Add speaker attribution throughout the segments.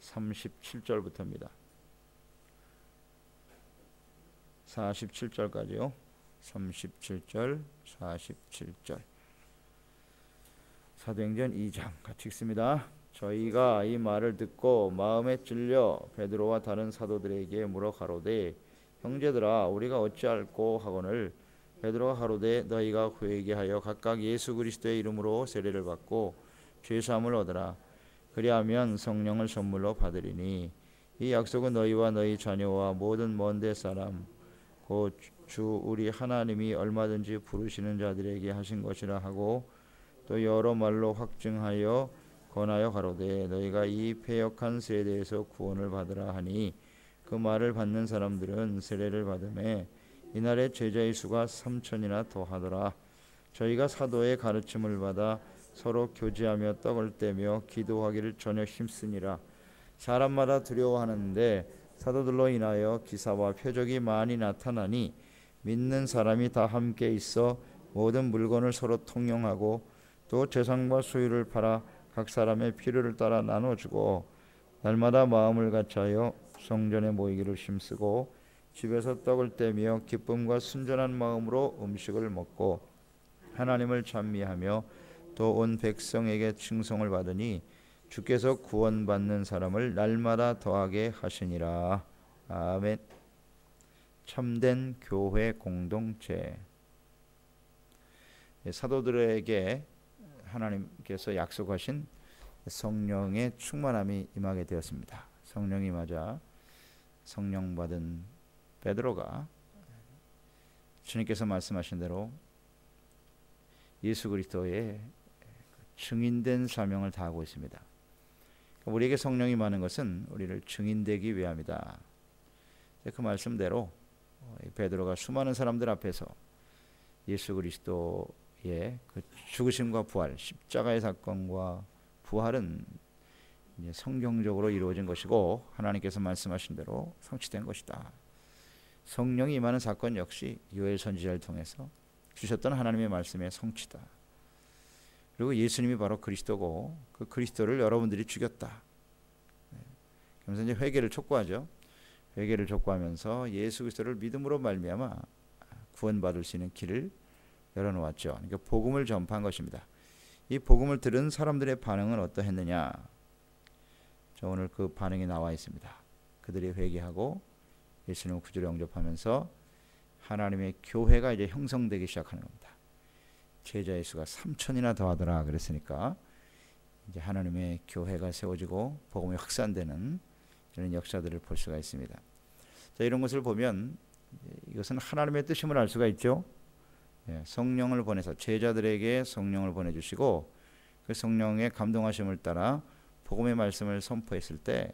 Speaker 1: 37절부터입니다. 47절까지요. 37절, 47절. 사도행전 2장 같이 읽습니다. 저희가 이 말을 듣고 마음에 찔려 베드로와 다른 사도들에게 물어 가로되 형제들아 우리가 어찌할꼬 하거늘 베드로가 가로되 너희가 회개하여 각각 예수 그리스도의 이름으로 세례를 받고 죄사함을 얻으라. 그리하면 성령을 선물로 받으리니 이 약속은 너희와 너희 자녀와 모든 먼데 사람 곧 주 우리 하나님이 얼마든지 부르시는 자들에게 하신 것이라 하고 또 여러 말로 확증하여 권하여 가로되 너희가 이 패역한 세대에서 구원을 받으라 하니 그 말을 받는 사람들은 세례를 받음에 이날에 제자의 수가 3,000이나 더하더라. 저희가 사도의 가르침을 받아 서로 교제하며 떡을 떼며 기도하기를 저녁 힘쓰니라. 사람마다 두려워하는데 사도들로 인하여 기사와 표적이 많이 나타나니 믿는 사람이 다 함께 있어 모든 물건을 서로 통용하고 또 재산과 소유를 팔아 각 사람의 필요를 따라 나눠주고 날마다 마음을 같이하여 성전에 모이기를 힘쓰고 집에서 떡을 떼며 기쁨과 순전한 마음으로 음식을 먹고 하나님을 찬미하며 또 온 백성에게 칭송을 받으니 주께서 구원받는 사람을 날마다 더하게 하시니라. 아멘. 참된 교회 공동체. 사도들에게 하나님께서 약속하신 성령의 충만함이 임하게 되었습니다. 성령이 임하자 성령 받은 베드로가 주님께서 말씀하신 대로 예수 그리스도의 증인된 사명을 다하고 있습니다. 우리에게 성령이 임하는 것은 우리를 증인되기 위함이다. 그 말씀대로 베드로가 수많은 사람들 앞에서 예수 그리스도의 그 죽으심과 부활, 십자가의 사건과 부활은 이제 성경적으로 이루어진 것이고 하나님께서 말씀하신 대로 성취된 것이다. 성령이 임하는 사건 역시 요엘 선지자를 통해서 주셨던 하나님의 말씀의 성취다. 그리고 예수님이 바로 그리스도고 그 그리스도를 여러분들이 죽였다. 그래서 이제 회개를 촉구하죠. 회개를 촉구하면서 예수 그리스도를 믿음으로 말미암아 구원받을 수 있는 길을 열어놓았죠. 그러니까 복음을 전파한 것입니다. 이 복음을 들은 사람들의 반응은 어떠했느냐? 저 오늘 그 반응이 나와 있습니다. 그들이 회개하고 예수님을 구주로 영접하면서 하나님의 교회가 이제 형성되기 시작하는 겁니다. 제자의 수가 3,000이나 더하더라 그랬으니까 이제 하나님의 교회가 세워지고 복음이 확산되는 이런 역사들을 볼 수가 있습니다. 자, 이런 것을 보면 이것은 하나님의 뜻임을 알 수가 있죠. 성령을 보내서 제자들에게 성령을 보내주시고 그 성령의 감동하심을 따라 복음의 말씀을 선포했을 때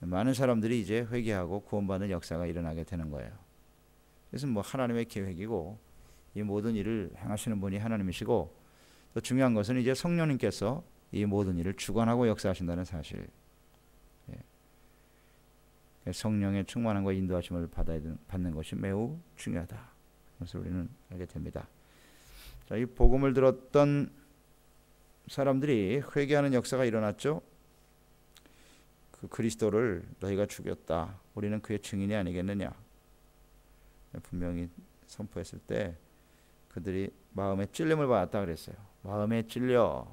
Speaker 1: 많은 사람들이 이제 회개하고 구원받는 역사가 일어나게 되는 거예요. 그래서 뭐 하나님의 계획이고 이 모든 일을 행하시는 분이 하나님이시고 또 중요한 것은 이제 성령님께서 이 모든 일을 주관하고 역사하신다는 사실. 성령의 충만함과 인도하심을 받는 것이 매우 중요하다. 그것을 우리는 알게 됩니다. 자, 이 복음을 들었던 사람들이 회개하는 역사가 일어났죠. 그 그리스도를 너희가 죽였다. 우리는 그의 증인이 아니겠느냐. 분명히 선포했을 때 그들이 마음에 찔림을 받았다 그랬어요. 마음에 찔려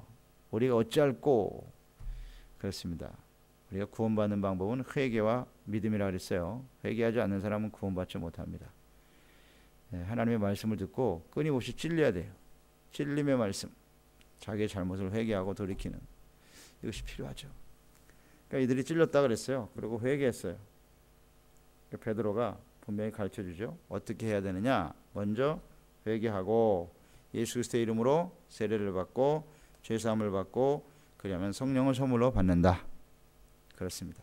Speaker 1: 우리가 어찌할꼬. 그렇습니다. 우리가 구원받는 방법은 회개와 믿음이라 그랬어요. 회개하지 않는 사람은 구원받지 못합니다. 하나님의 말씀을 듣고 끊임없이 찔려야 돼요. 찔림의 말씀, 자기의 잘못을 회개하고 돌이키는 이것이 필요하죠. 그러니까 이들이 찔렸다 그랬어요. 그리고 회개했어요. 베드로가 분명히 가르쳐주죠. 어떻게 해야 되느냐? 먼저 회개하고 예수 그리스도의 이름으로 세례를 받고 죄사함을 받고 그러면 성령을 선물로 받는다. 그렇습니다.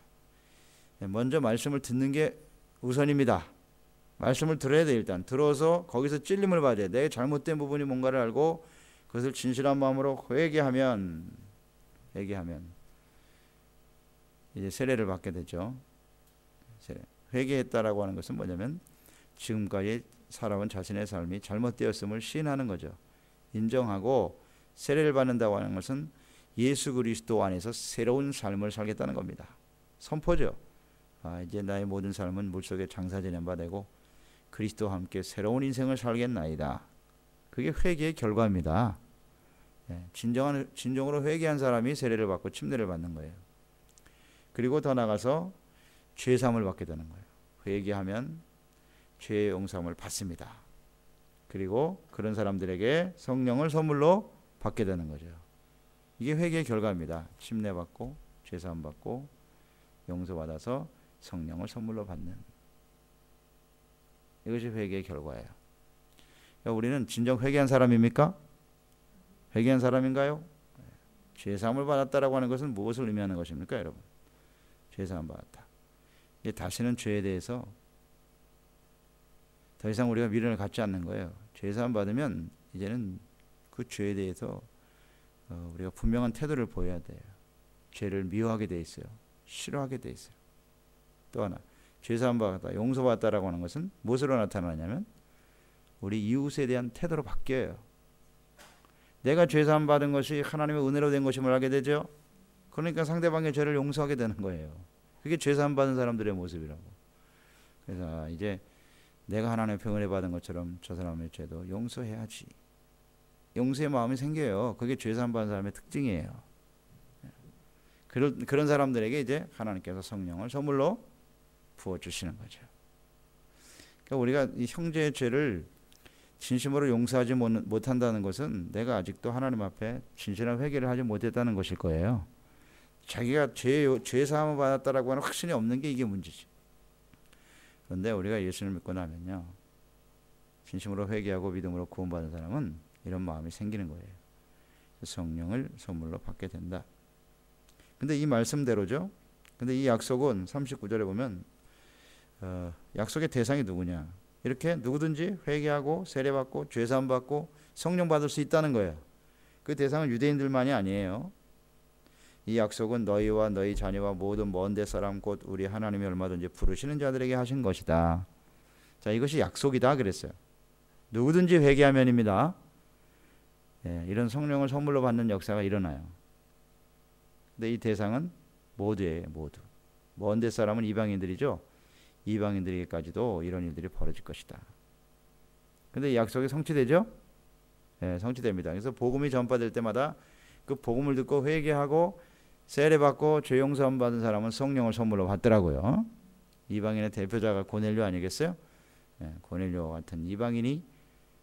Speaker 1: 먼저 말씀을 듣는 게 우선입니다. 말씀을 들어야 돼. 일단 들어서 거기서 찔림을 받아야 돼. 내 잘못된 부분이 뭔가를 알고 그것을 진실한 마음으로 회개하면 이제 세례를 받게 되죠. 회개했다라고 하는 것은 뭐냐면 지금까지 살아온 자신의 삶이 잘못되었음을 시인하는 거죠. 인정하고 세례를 받는다고 하는 것은 예수 그리스도 안에서 새로운 삶을 살겠다는 겁니다. 선포죠. 이제 나의 모든 삶은 물속에 장사지낸 바 되고 그리스도와 함께 새로운 인생을 살겠나이다. 그게 회개의 결과입니다. 진정으로 회개한 사람이 세례를 받고 침례를 받는 거예요. 그리고 더 나가서 죄사함을 받게 되는 거예요. 회개하면 죄의 용서함을 받습니다. 그리고 그런 사람들에게 성령을 선물로 받게 되는 거죠. 이게 회개의 결과입니다. 침례 받고 죄사함 받고 용서받아서 성령을 선물로 받는, 이것이 회개의 결과예요. 그러니까 우리는 진정 회개한 사람입니까? 회개한 사람인가요? 죄사함을 받았다라고 하는 것은 무엇을 의미하는 것입니까, 여러분? 죄사함 받았다. 이제 다시는 죄에 대해서 더 이상 우리가 미련을 갖지 않는 거예요. 죄사함 받으면 이제는 그 죄에 대해서 우리가 분명한 태도를 보여야 돼요. 죄를 미워하게 돼 있어요. 싫어하게 돼 있어요. 또 하나, 죄사함 받았다, 용서받았다라고 하는 것은 무엇으로 나타나냐면 우리 이웃에 대한 태도로 바뀌어요. 내가 죄사함 받은 것이 하나님의 은혜로 된 것임을 알게 되죠. 그러니까 상대방의 죄를 용서하게 되는 거예요. 그게 죄사함 받은 사람들의 모습이라고. 그래서 이제 내가 하나님의 은혜 받은 것처럼 저 사람의 죄도 용서해야지. 용서의 마음이 생겨요. 그게 죄사함 받은 사람의 특징이에요. 그런 사람들에게 이제 하나님께서 성령을 선물로 부어주시는 거죠. 그러니까 우리가 이 형제의 죄를 진심으로 용서하지 못한다는 것은 내가 아직도 하나님 앞에 진실한 회개를 하지 못했다는 것일 거예요. 자기가 죄사함을 받았다라고 하는 확신이 없는 게 이게 문제지. 그런데 우리가 예수를 믿고 나면요, 진심으로 회개하고 믿음으로 구원받은 사람은 이런 마음이 생기는 거예요. 성령을 선물로 받게 된다. 근데 이 말씀대로죠. 근데 이 약속은 39절에 보면 약속의 대상이 누구냐? 이렇게 누구든지 회개하고 세례받고 죄사함 받고 성령 받을 수 있다는 거예요. 그 대상은 유대인들만이 아니에요. 이 약속은 너희와 너희 자녀와 모든 먼데 사람 곧 우리 하나님이 얼마든지 부르시는 자들에게 하신 것이다. 자, 이것이 약속이다 그랬어요. 누구든지 회개하면입니다. 이런 성령을 선물로 받는 역사가 일어나요. 근데 이 대상은 모두예요. 모두. 먼데 사람은 이방인들이죠. 이방인들에게까지도 이런 일들이 벌어질 것이다. 근데 이 약속이 성취되죠? 성취됩니다. 그래서 복음이 전파될 때마다 그 복음을 듣고 회개하고 세례받고 죄 용서함 받은 사람은 성령을 선물로 받더라고요. 이방인의 대표자가 고넬료 아니겠어요? 고넬료와 같은 이방인이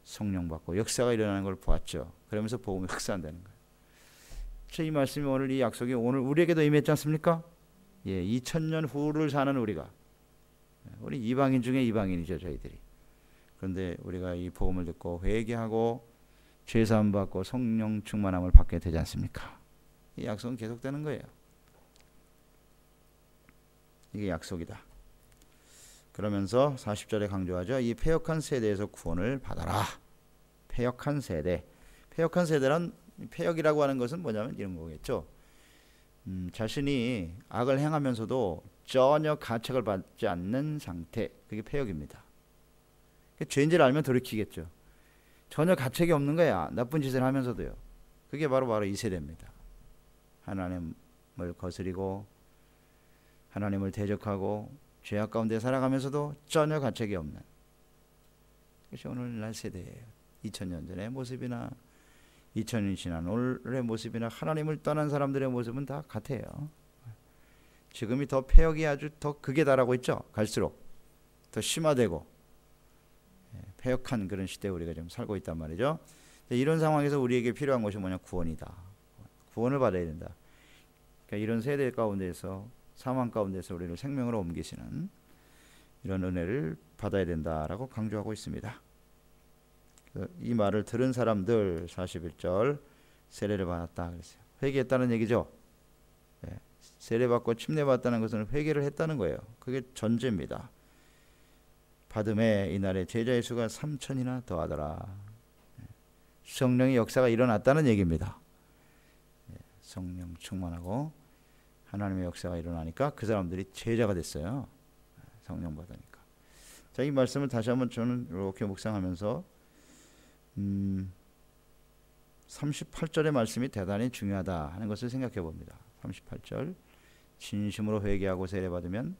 Speaker 1: 성령 받고 역사가 일어나는 걸 보았죠. 그러면서 복음이 확산되는 거예요. 이 말씀이 오늘, 이 약속이 오늘 우리에게도 임했지 않습니까? 2000년 후를 사는 우리 이방인 중에 이방인이죠, 저희들이. 그런데 우리가 이 복음을 듣고 회개하고 죄사함 받고 성령 충만함을 받게 되지 않습니까? 이 약속은 계속되는 거예요. 이게 약속이다. 그러면서 40절에 강조하죠. 이 패역한 세대에서 구원을 받아라. 패역한 세대. 패역한 세대란, 패역이라고 하는 것은 뭐냐면 이런 거겠죠. 자신이 악을 행하면서도 전혀 가책을 받지 않는 상태, 그게 패역입니다. 죄인지를 알면 돌이키겠죠. 전혀 가책이 없는 거야, 나쁜 짓을 하면서도요. 그게 바로 이 세대입니다. 하나님을 거스리고 하나님을 대적하고 죄악 가운데 살아가면서도 전혀 가책이 없는, 그것이 오늘날 세대예요. 2000년 전의 모습이나 2000년이 지난 오늘의 모습이나 하나님을 떠난 사람들의 모습은 다 같아요. 지금이 더 패역이 아주 더 극에 달하고 있죠. 갈수록 더 심화되고 패역한 그런 시대에 우리가 지금 살고 있단 말이죠. 이런 상황에서 우리에게 필요한 것이 뭐냐? 구원이다. 구원을 받아야 된다. 그러니까 이런 세대 가운데서, 사망 가운데서 우리를 생명으로 옮기시는 이런 은혜를 받아야 된다라고 강조하고 있습니다. 이 말을 들은 사람들, 41절, 세례를 받았다 그랬어요. 회개했다는 얘기죠. 세례받고 침례받았다는 것은 회개를 했다는 거예요. 그게 전제입니다. 받음에 이날에 제자의 수가 3000이나 더하더라. 성령의 역사가 일어났다는 얘기입니다. 성령 충만하고 하나님의 역사가 일어나니까 그 사람들이 제자가 됐어요. 성령 받으니까. 자, 이 말씀을 다시 한번 저는 이렇게 묵상하면서 38절의 말씀이 대단히 중요하다 하는 것을 생각해 봅니다. 38절 진심으로 회개하고 세례받으면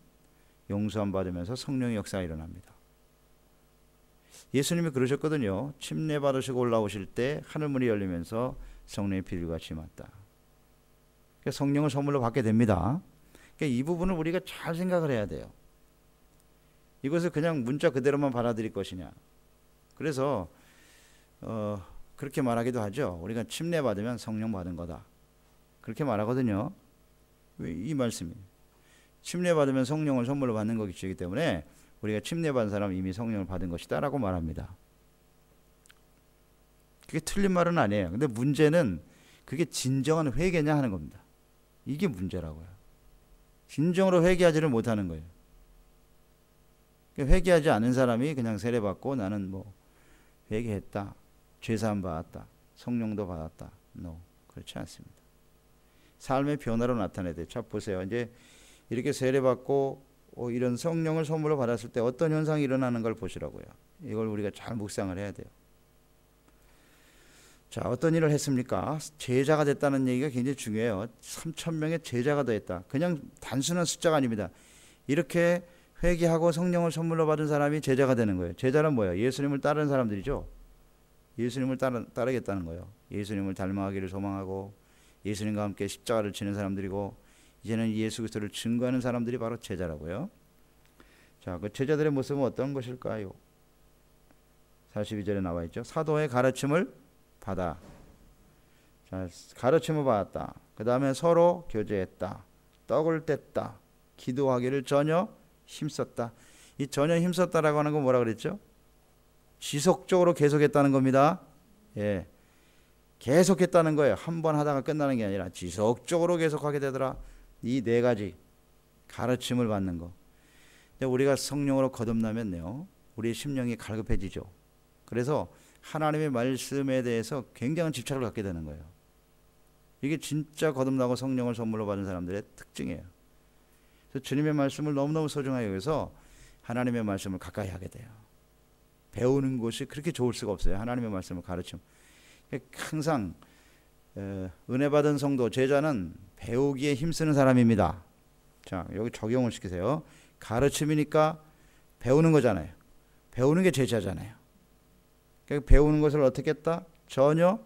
Speaker 1: 용서함 받으면서 성령의 역사가 일어납니다. 예수님이 그러셨거든요. 침례 받으시고 올라오실 때 하늘문이 열리면서 성령의 비둘기같이 임했다. 성령을 선물로 받게 됩니다. 이 부분을 우리가 잘 생각을 해야 돼요. 이것을 그냥 문자 그대로만 받아들일 것이냐. 그래서 그렇게 말하기도 하죠. 우리가 침례 받으면 성령 받은 거다. 그렇게 말하거든요. 이 말씀이 침례 받으면 성령을 선물로 받는 것이기 때문에 우리가 침례 받은 사람은 이미 성령을 받은 것이다 라고 말합니다. 그게 틀린 말은 아니에요. 근데 문제는 그게 진정한 회개냐 하는 겁니다. 이게 문제라고요. 진정으로 회개하지를 못하는 거예요. 회개하지 않은 사람이 그냥 세례받고 나는 뭐 회개했다, 죄사함 받았다, 성령도 받았다. No, 그렇지 않습니다. 삶의 변화로 나타내야 돼요. 자 보세요. 이제 이렇게 세례받고 이런 성령을 선물로 받았을 때 어떤 현상이 일어나는 걸 보시라고요. 이걸 우리가 잘 묵상을 해야 돼요. 자, 어떤 일을 했습니까? 제자가 됐다는 얘기가 굉장히 중요해요. 3,000명의 제자가 됐다. 그냥 단순한 숫자가 아닙니다. 이렇게 회개하고 성령을 선물로 받은 사람이 제자가 되는 거예요. 제자는 뭐예요? 예수님을 따르는 사람들이죠. 예수님을 따르겠다는 거예요. 예수님을 닮아가기를 소망하고 예수님과 함께 십자가를 지는 사람들이고 이제는 예수 그리스도를 증거하는 사람들이 바로 제자라고요. 자, 그 제자들의 모습은 어떤 것일까요? 42절에 나와 있죠. 사도의 가르침을 받아. 자, 가르침을 받았다. 그 다음에 서로 교제했다. 떡을 뗐다. 기도하기를 전혀 힘썼다. 이 전혀 힘썼다라고 하는 건 뭐라 그랬죠? 지속적으로 계속했다는 겁니다. 예, 계속했다는 거예요. 한 번 하다가 끝나는 게 아니라 지속적으로 계속하게 되더라. 이 네 가지 가르침을 받는 거. 우리가 성령으로 거듭나면요, 우리의 심령이 갈급해지죠. 그래서 하나님의 말씀에 대해서 굉장한 집착을 갖게 되는 거예요. 이게 진짜 거듭나고 성령을 선물로 받은 사람들의 특징이에요. 그래서 주님의 말씀을 너무너무 소중하게 여기서 하나님의 말씀을 가까이 하게 돼요. 배우는 것이 그렇게 좋을 수가 없어요. 하나님의 말씀을 가르침. 항상 은혜 받은 성도, 제자는 배우기에 힘쓰는 사람입니다. 자, 여기 적용을 시키세요. 가르침이니까 배우는 거잖아요. 배우는 게 제자잖아요. 그러니까 배우는 것을 어떻게 했다? 전혀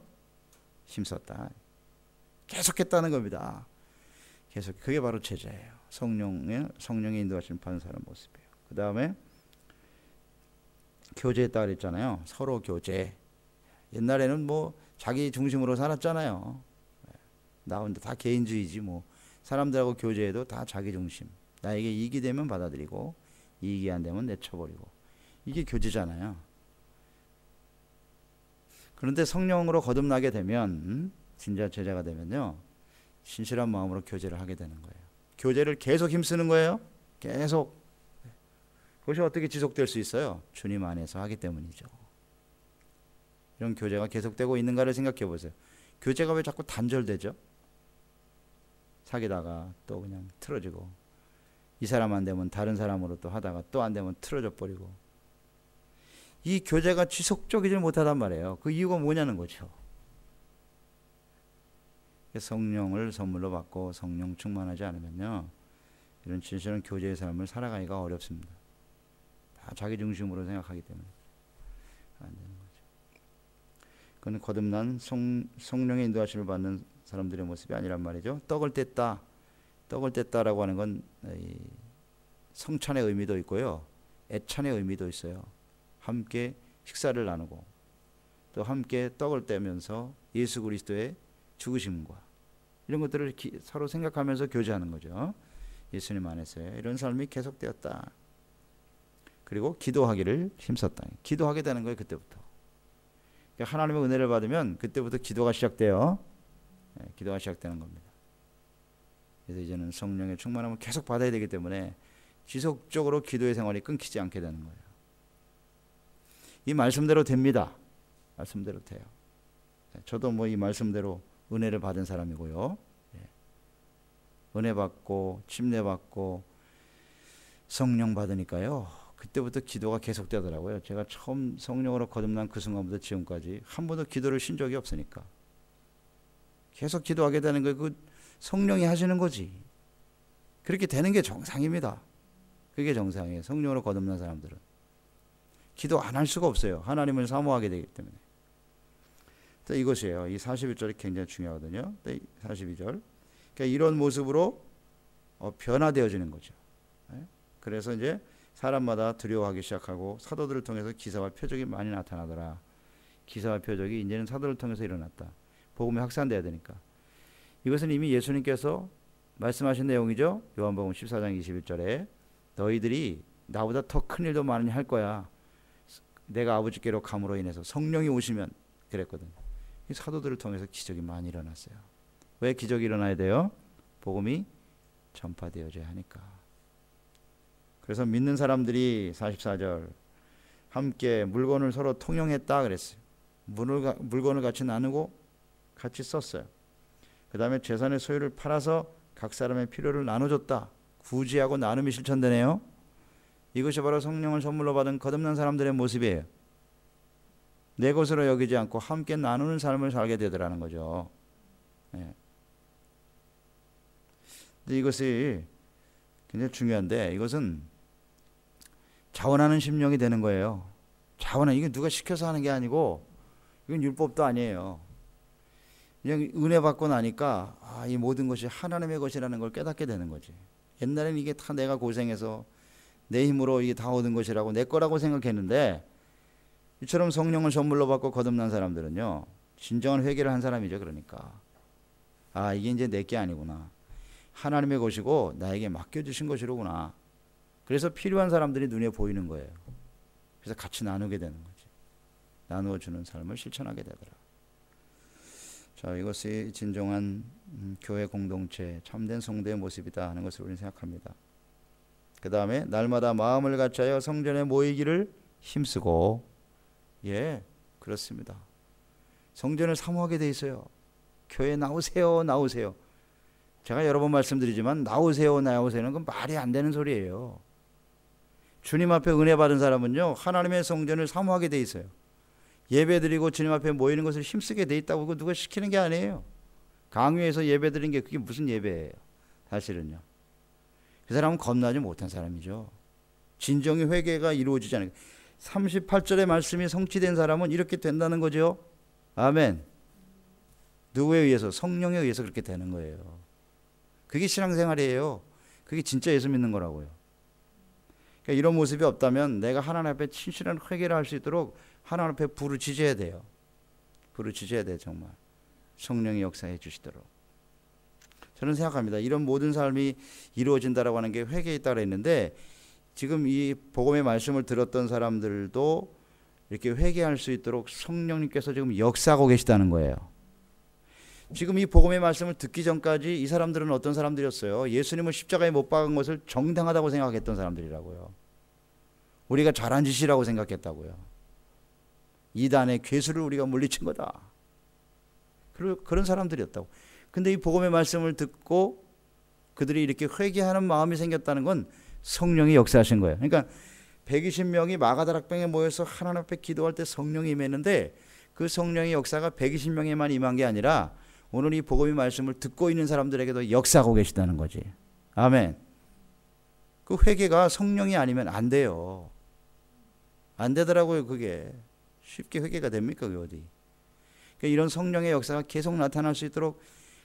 Speaker 1: 힘썼다. 계속했다는 겁니다. 계속. 그게 바로 제자예요. 성령의 인도하심 받는 사람 모습이에요. 그 다음에 교제했다 그랬잖아요. 서로 교제. 옛날에는 뭐 자기 중심으로 살았잖아요. 나 혼자 다 개인주의지 뭐. 사람들하고 교제해도 다 자기 중심. 나에게 이익이 되면 받아들이고 이익이 안 되면 내쳐버리고. 이게 교제잖아요. 그런데 성령으로 거듭나게 되면, 진짜 제자가 되면요, 진실한 마음으로 교제를 하게 되는 거예요. 교제를 계속 힘쓰는 거예요. 계속. 그것이 어떻게 지속될 수 있어요? 주님 안에서 하기 때문이죠. 이런 교제가 계속되고 있는가를 생각해 보세요. 교제가 왜 자꾸 단절되죠? 사귀다가 또 그냥 틀어지고, 이 사람 안 되면 다른 사람으로 또 하다가 또 안 되면 틀어져 버리고, 이 교제가 지속적이지 못하단 말이에요. 그 이유가 뭐냐는 거죠. 성령을 선물로 받고 성령 충만하지 않으면요, 이런 진실한 교제의 삶을 살아가기가 어렵습니다. 다 자기 중심으로 생각하기 때문에 안 되는 거죠. 그건 거듭난 성령의 인도하심을 받는 사람들의 모습이 아니란 말이죠. 떡을 뗐다. 떡을 뗐다라고 하는 건 성찬의 의미도 있고요, 애찬의 의미도 있어요. 함께 식사를 나누고 또 함께 떡을 떼면서 예수 그리스도의 죽으심과 이런 것들을 서로 생각하면서 교제하는 거죠. 예수님 안에서의 이런 삶이 계속되었다. 그리고 기도하기를 힘썼다. 기도하게 되는 거예요. 그때부터. 그러니까 하나님의 은혜를 받으면 그때부터 기도가 시작돼요. 네, 기도가 시작되는 겁니다. 그래서 이제는 성령의 충만함을 계속 받아야 되기 때문에 지속적으로 기도의 생활이 끊기지 않게 되는 거예요. 이 말씀대로 됩니다. 말씀대로 돼요. 저도 뭐 이 말씀대로 은혜를 받은 사람이고요. 은혜 받고 침례 받고 성령 받으니까요, 그때부터 기도가 계속되더라고요. 제가 처음 성령으로 거듭난 그 순간부터 지금까지 한 번도 기도를 쉰 적이 없으니까. 계속 기도하게 되는 거 그 성령이 하시는 거지. 그렇게 되는 게 정상입니다. 그게 정상이에요. 성령으로 거듭난 사람들은 기도 안 할 수가 없어요. 하나님을 사모하게 되기 때문에. 또 이것이에요. 이 41절이 굉장히 중요하거든요. 42절. 그러니까 이런 모습으로 변화되어지는 거죠. 그래서 이제 사람마다 두려워하기 시작하고 사도들을 통해서 기사와 표적이 많이 나타나더라. 기사와 표적이 이제는 사도를 통해서 일어났다. 복음이 확산돼야 되니까. 이것은 이미 예수님께서 말씀하신 내용이죠. 요한복음 14장 21절에 너희들이 나보다 더 큰 일도 많이 할 거야. 내가 아버지께로 감으로 인해서 성령이 오시면 그랬거든. 이 사도들을 통해서 기적이 많이 일어났어요. 왜 기적이 일어나야 돼요? 복음이 전파되어져야 하니까. 그래서 믿는 사람들이 44절 함께 물건을 서로 통용했다 그랬어요. 물건을 같이 나누고 같이 썼어요. 그 다음에 재산의 소유를 팔아서 각 사람의 필요를 나눠줬다. 구제하고 나눔이 실천되네요. 이것이 바로 성령을 선물로 받은 거듭난 사람들의 모습이에요. 내 것으로 여기지 않고 함께 나누는 삶을 살게 되더라는 거죠. 네. 근데 이것이 굉장히 중요한데 이것은 자원하는 심령이 되는 거예요. 자원은 이게 누가 시켜서 하는 게 아니고 이건 율법도 아니에요. 그냥 은혜 받고 나니까 이 모든 것이 하나님의 것이라는 걸 깨닫게 되는 거지. 옛날에는 이게 다 내가 고생해서 내 힘으로 이게 다 얻은 것이라고 내 거라고 생각했는데 이처럼 성령을 선물로 받고 거듭난 사람들은요. 진정한 회개를 한 사람이죠. 그러니까 이게 이제 내 게 아니구나. 하나님의 것이고 나에게 맡겨주신 것이로구나. 그래서 필요한 사람들이 눈에 보이는 거예요. 그래서 같이 나누게 되는 거지. 나누어 주는 삶을 실천하게 되더라. 자, 이것이 진정한 교회 공동체, 참된 성도의 모습이다 하는 것을 우리는 생각합니다. 그 다음에 날마다 마음을 같이하여 성전에 모이기를 힘쓰고, 그렇습니다. 성전을 사모하게 돼 있어요. 교회 나오세요, 나오세요. 제가 여러 번 말씀드리지만 나오세요, 나오세요는 건 말이 안 되는 소리예요. 주님 앞에 은혜 받은 사람은요, 하나님의 성전을 사모하게 돼 있어요. 예배드리고 주님 앞에 모이는 것을 힘쓰게 돼 있다고 그거 누가 시키는 게 아니에요. 강요해서 예배드리는 게 그게 무슨 예배예요. 사실은요. 그 사람은 겁나지 못한 사람이죠. 진정의 회개가 이루어지지 않아요. 38절의 말씀이 성취된 사람은 이렇게 된다는 거죠. 아멘. 누구에 의해서? 성령에 의해서 그렇게 되는 거예요. 그게 신앙생활이에요. 그게 진짜 예수 믿는 거라고요. 그러니까 이런 모습이 없다면 내가 하나님 앞에 진실한 회개를 할 수 있도록 하나님 앞에 부르짖어야 돼요. 부르짖어야 돼요. 정말 성령이 역사해 주시도록. 저는 생각합니다. 이런 모든 삶이 이루어진다라고 하는 게 회개에 따라 있는데 지금 이 복음의 말씀을 들었던 사람들도 이렇게 회개할 수 있도록 성령님께서 지금 역사하고 계시다는 거예요. 지금 이 복음의 말씀을 듣기 전까지 이 사람들은 어떤 사람들이었어요? 예수님을 십자가에 못 박은 것을 정당하다고 생각했던 사람들이라고요. 우리가 잘한 짓이라고 생각했다고요. 이단의 괴수를 우리가 물리친 거다. 그런 사람들이었다고. 근데 이 복음의 말씀을 듣고 그들이 이렇게 회개하는 마음이 생겼다는 건 성령이 역사하신 거예요. 그러니까 120명이 마가다락방에 모여서 하나님 앞에 기도할 때 성령이 임했는데 그 성령의 역사가 120명에만 임한 게 아니라 오늘 이 복음의 말씀을 듣고 있는 사람들에게도 역사하고 계시다는 거지. 아멘. 그 회개가 성령이 아니면 안 돼요. 안 되더라고요. 그게 쉽게 회개가 됩니까? 그게 어디. 그러니까 이런 성령의 역사가 계속 나타날 수 있도록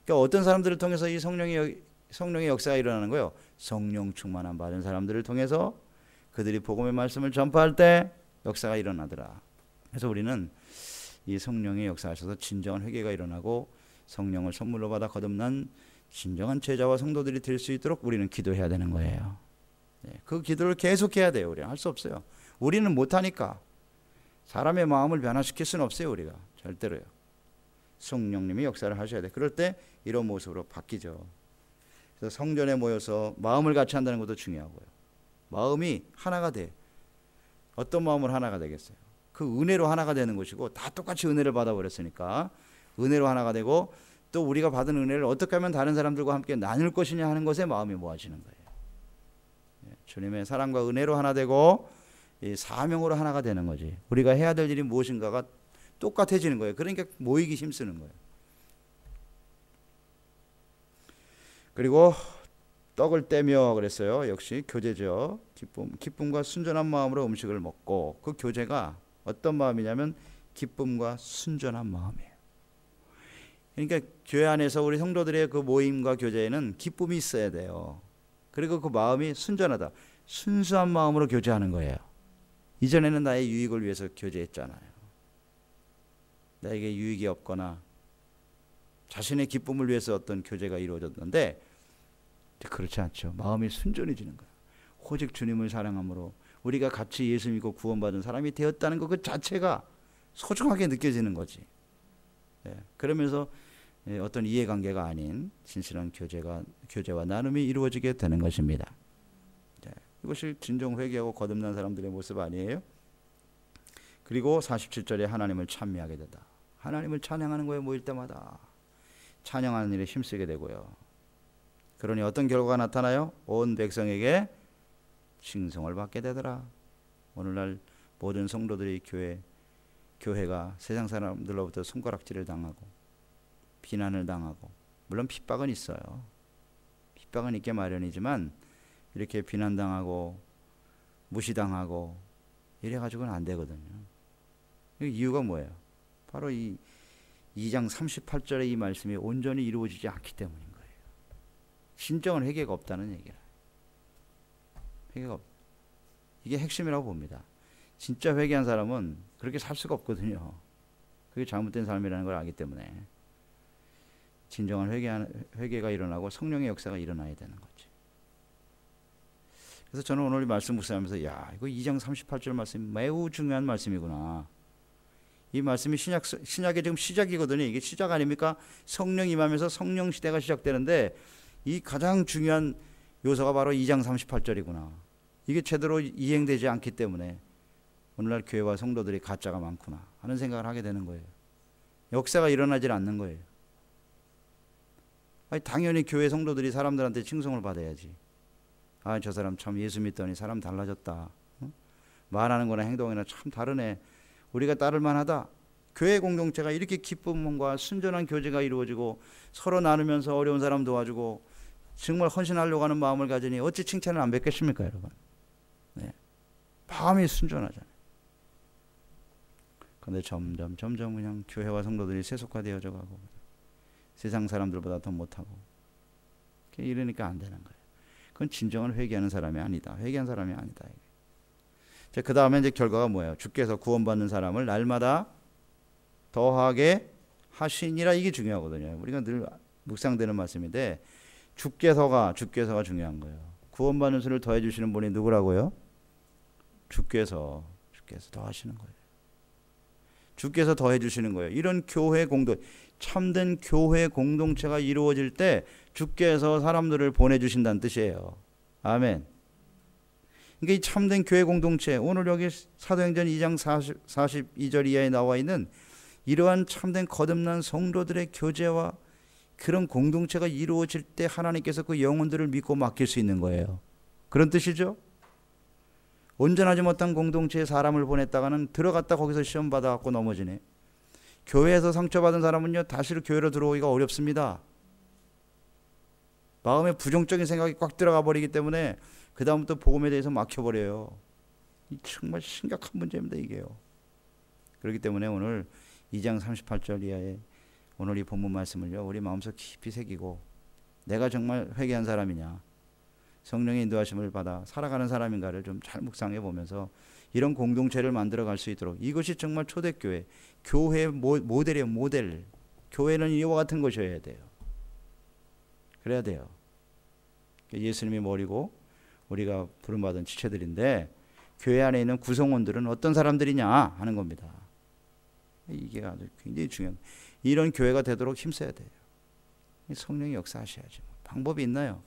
Speaker 1: 그러니까 어떤 사람들을 통해서 이 성령의 역사가 일어나는 거예요. 성령 충만함 받은 사람들을 통해서 그들이 복음의 말씀을 전파할 때 역사가 일어나더라. 그래서 우리는 이 성령의 역사하셔서 진정한 회개가 일어나고 성령을 선물로 받아 거듭난 진정한 제자와 성도들이 될 수 있도록 우리는 기도해야 되는 거예요. 그 기도를 계속해야 돼요. 우리는 할 수 없어요. 우리는 못하니까. 사람의 마음을 변화시킬 수는 없어요. 우리가 절대로요. 성령님이 역사를 하셔야 돼. 그럴 때 이런 모습으로 바뀌죠. 그래서 성전에 모여서 마음을 같이 한다는 것도 중요하고요. 마음이 하나가 돼. 어떤 마음으로 하나가 되겠어요? 그 은혜로 하나가 되는 것이고 다 똑같이 은혜를 받아버렸으니까 은혜로 하나가 되고 또 우리가 받은 은혜를 어떻게 하면 다른 사람들과 함께 나눌 것이냐 하는 것에 마음이 모아지는 거예요. 주님의 사랑과 은혜로 하나 되고 이 사명으로 하나가 되는 거지. 우리가 해야 될 일이 무엇인가가 똑같아지는 거예요. 그러니까 모이기 힘쓰는 거예요. 그리고 떡을 떼며 그랬어요. 역시 교제죠. 기쁨과 순전한 마음으로 음식을 먹고, 그 교제가 어떤 마음이냐면 기쁨과 순전한 마음이에요. 그러니까 교회 안에서 우리 성도들의 그 모임과 교제에는 기쁨이 있어야 돼요. 그리고 그 마음이 순전하다. 순수한 마음으로 교제하는 거예요. 이전에는 나의 유익을 위해서 교제했잖아요. 나에게 유익이 없거나 자신의 기쁨을 위해서 어떤 교제가 이루어졌는데, 그렇지 않죠. 마음이 순전해지는 거예요. 오직 주님을 사랑함으로 우리가 같이 예수 믿고 구원받은 사람이 되었다는 것 그 자체가 소중하게 느껴지는 거지. 그러면서 어떤 이해관계가 아닌 진실한 교제와 나눔이 이루어지게 되는 것입니다. 이것이 진정 회개하고 거듭난 사람들의 모습 아니에요? 그리고 47절에 하나님을 찬미하게 된다. 하나님을 찬양하는 거예요. 모일 때마다 찬양하는 일에 힘쓰게 되고요. 그러니 어떤 결과가 나타나요? 온 백성에게 칭송을 받게 되더라. 오늘날 모든 성도들의 교회가 세상 사람들로부터 손가락질을 당하고 비난을 당하고, 물론 핍박은 있어요. 핍박은 있게 마련이지만 이렇게 비난당하고 무시당하고 이래가지고는 안 되거든요. 이유가 뭐예요? 바로 이 2장 38절의 이 말씀이 온전히 이루어지지 않기 때문인 거예요. 진정한 회개가 없다는 얘기라. 회개가 없다. 이게 핵심이라고 봅니다. 진짜 회개한 사람은 그렇게 살 수가 없거든요. 그게 잘못된 삶이라는 걸 알기 때문에 진정한 회개가 일어나고 성령의 역사가 일어나야 되는 거지. 그래서 저는 오늘 이 말씀 묵상하면서 이거 2장 38절 말씀이 매우 중요한 말씀이구나. 이 말씀이 신약의 지금 시작이거든요. 이게 시작 아닙니까? 성령 임하면서 성령 시대가 시작되는데 이 가장 중요한 요소가 바로 2장 38절이구나. 이게 제대로 이행되지 않기 때문에 오늘날 교회와 성도들이 가짜가 많구나 하는 생각을 하게 되는 거예요. 역사가 일어나질 않는 거예요. 당연히 교회 성도들이 사람들한테 칭송을 받아야지. 저 사람 참 예수 믿더니 사람 달라졌다. 말하는 거나 행동이나 참 다르네. 우리가 따를 만하다. 교회 공동체가 이렇게 기쁨과 순전한 교제가 이루어지고 서로 나누면서 어려운 사람 도와주고 정말 헌신하려고 하는 마음을 가지니 어찌 칭찬을 안 뵙겠습니까, 여러분? 마음이 순전하잖아요. 그런데 점점 그냥 교회와 성도들이 세속화되어져 가고 세상 사람들보다 더 못하고 이러니까 안 되는 거예요. 그건 진정한 회개하는 사람이 아니다. 회개한 사람이 아니다. 자, 그 다음에 이제 결과가 뭐예요? 주께서 구원받는 사람을 날마다 더하게 하시니라. 이게 중요하거든요. 우리가 늘 묵상되는 말씀인데 주께서가 중요한 거예요. 구원받는 수를 더해 주시는 분이 누구라고요? 주께서 더하시는 거예요. 주께서 더해 주시는 거예요. 이런 참된 교회 공동체가 이루어질 때 주께서 사람들을 보내주신다는 뜻이에요. 아멘. 그러니까 이 참된 교회 공동체, 오늘 여기 사도행전 2장 42절 이하에 나와 있는 이러한 참된 거듭난 성도들의 교제와 그런 공동체가 이루어질 때 하나님께서 그 영혼들을 믿고 맡길 수 있는 거예요. 그런 뜻이죠. 온전하지 못한 공동체에 사람을 보냈다가는 들어갔다 거기서 시험 받아갖고 넘어지네. 교회에서 상처받은 사람은요, 다시 교회로 들어오기가 어렵습니다. 마음에 부정적인 생각이 꽉 들어가 버리기 때문에 그 다음부터 복음에 대해서 막혀버려요. 정말 심각한 문제입니다, 이게요. 그렇기 때문에 오늘 2장 38절 이하에 오늘 이 본문 말씀을요, 우리 마음속 깊이 새기고 내가 정말 회개한 사람이냐, 성령의 인도하심을 받아 살아가는 사람인가를 좀 잘 묵상해 보면서 이런 공동체를 만들어 갈 수 있도록, 이것이 정말 초대교회, 교회의 모델이에요. 모델. 교회는 이와 같은 것이어야 돼요. 그래야 돼요. 예수님이 머리고 우리가 부름받은 지체들인데 교회 안에 있는 구성원들은 어떤 사람들이냐 하는 겁니다. 이게 아주 굉장히 중요한, 이런 교회가 되도록 힘써야 돼요. 성령이 역사하셔야죠. 방법이 있나요?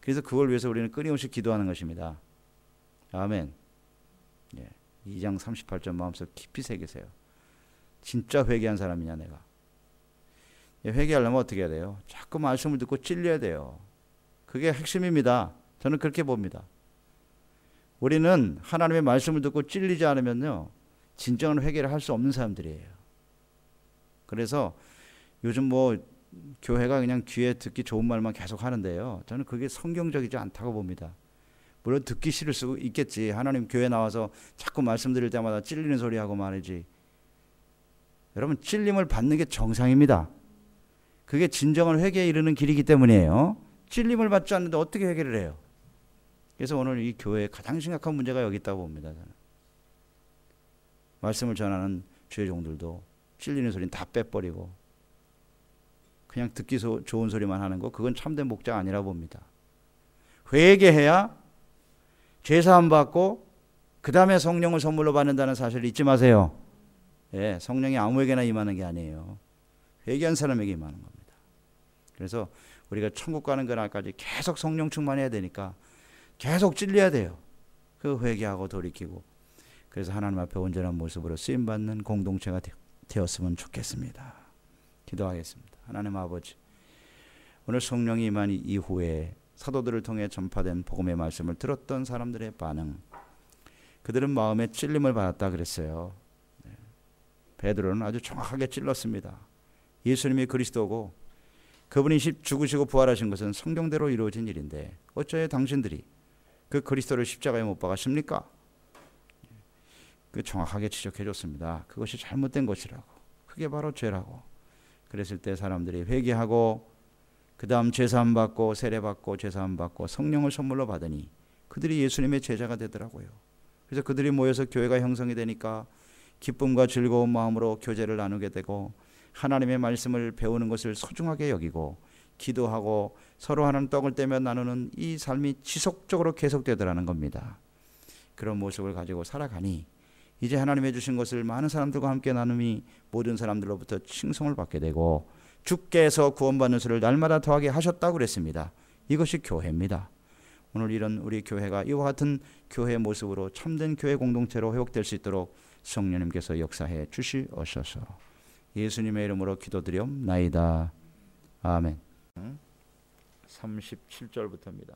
Speaker 1: 그래서 그걸 위해서 우리는 끊임없이 기도하는 것입니다. 아멘. 2장 38절 마음속 깊이 새기세요. 진짜 회개한 사람이냐 내가. 회개하려면 어떻게 해야 돼요? 자꾸 말씀을 듣고 찔려야 돼요. 그게 핵심입니다. 저는 그렇게 봅니다. 우리는 하나님의 말씀을 듣고 찔리지 않으면요, 진정한 회개를 할 수 없는 사람들이에요. 그래서 요즘 교회가 그냥 귀에 듣기 좋은 말만 계속 하는데요. 저는 그게 성경적이지 않다고 봅니다. 물론 듣기 싫을 수 있겠지. 하나님 교회 나와서 자꾸 말씀드릴 때마다 찔리는 소리 하고 말이지. 여러분, 찔림을 받는 게 정상입니다. 그게 진정한 회개에 이르는 길이기 때문이에요. 찔림을 받지 않는데 어떻게 회개를 해요? 그래서 오늘 이 교회에 가장 심각한 문제가 여기 있다고 봅니다. 저는. 말씀을 전하는 주의 종들도 찔리는 소리는 다 빼버리고 그냥 듣기 좋은 소리만 하는 거, 그건 참된 목자가 아니라 봅니다. 회개해야 죄사함 받고 그 다음에 성령을 선물로 받는다는 사실을 잊지 마세요. 예, 성령이 아무에게나 임하는 게 아니에요. 회개한 사람에게 임하는 겁니다. 그래서 우리가 천국 가는 그날까지 계속 성령 충만해야 되니까 계속 찔려야 돼요. 그 회개하고 돌이키고, 그래서 하나님 앞에 온전한 모습으로 쓰임받는 공동체가 되었으면 좋겠습니다. 기도하겠습니다. 하나님 아버지, 오늘 성령이 임한 이후에 사도들을 통해 전파된 복음의 말씀을 들었던 사람들의 반응, 그들은 마음에 찔림을 받았다 그랬어요. 베드로는 아주 정확하게 찔렀습니다. 예수님이 그리스도고 그분이 죽으시고 부활하신 것은 성경대로 이루어진 일인데 어쩌여 당신들이 그 그리스도를 십자가에 못 박았습니까? 그 정확하게 지적해 줬습니다. 그것이 잘못된 것이라고, 그게 바로 죄라고. 그랬을 때 사람들이 회개하고 그 다음 제사함 받고 세례받고 제사함 받고 성령을 선물로 받으니 그들이 예수님의 제자가 되더라고요. 그래서 그들이 모여서 교회가 형성이 되니까 기쁨과 즐거운 마음으로 교제를 나누게 되고 하나님의 말씀을 배우는 것을 소중하게 여기고 기도하고 서로 하는 떡을 떼며 나누는 이 삶이 지속적으로 계속되더라는 겁니다. 그런 모습을 가지고 살아가니 이제 하나님의 주신 것을 많은 사람들과 함께 나눔이 모든 사람들로부터 칭송을 받게 되고 주께서 구원받는 수를 날마다 더하게 하셨다고 그랬습니다. 이것이 교회입니다. 오늘 이런 우리 교회가 이와 같은 교회의 모습으로 참된 교회 공동체로 회복될 수 있도록 성령님께서 역사해 주시옵소서. 예수님의 이름으로 기도드리옵나이다. 아멘. 37절부터입니다.